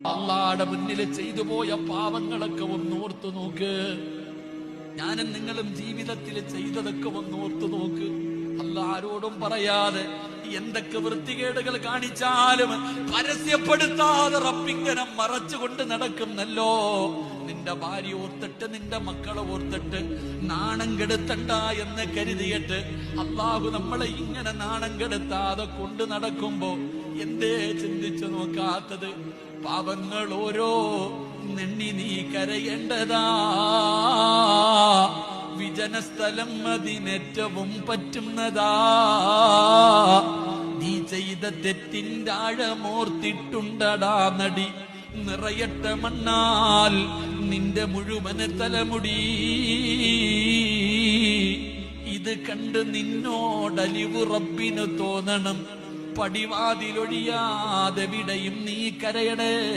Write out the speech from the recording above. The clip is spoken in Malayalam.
അള്ളാടെ മുന്നിൽ ചെയ്തു പോയ പാവങ്ങളൊക്കെ ഒന്നോർത്തു നോക്ക്. ഞാനും നിങ്ങളും ജീവിതത്തിൽ ചെയ്തതൊക്കെ ഒന്നോർത്തു നോക്ക്. അല്ലാ ആരോടും പറയാതെ എന്തൊക്കെ വൃത്തികേടുകൾ കാണിച്ചാലും പരസ്യപ്പെടുത്താതെ റബ്ബിങ്ങനെ മറച്ചുകൊണ്ട് നടക്കുന്നല്ലോ. നിന്റെ ഭാര്യ ഓർത്തിട്ട് നിന്റെ മക്കളെ ഓർത്തിട്ട് നാണം കെടുത്തണ്ട എന്ന് കരുതിയിട്ട് അള്ളാഹു നമ്മളെ ഇങ്ങനെ നാണം കെടുത്താതെ കൊണ്ട് നടക്കുമ്പോ എന്തേ ചിന്തിച്ചു നോക്കാത്തത്? പാപങ്ങൾ ഓരോ നെണ്ണി നീ കരയേണ്ടതാ. വിജനസ്ഥലം അതിനേറ്റവും പറ്റുന്നതാ. നീ ചെയ്ത തെറ്റിന്റെ ആഴമോർത്തിട്ടുണ്ടടാ നടി. നിറയട്ട മണ്ണാൽ നിന്റെ മുഴുവൻ തലമുടി. ഇത് കണ്ട് നിന്നോടലിവ് റബ്ബിന് തോന്നണം. പടിവാതിലൊഴിയാതെ വിടയും നീ കരയണേ.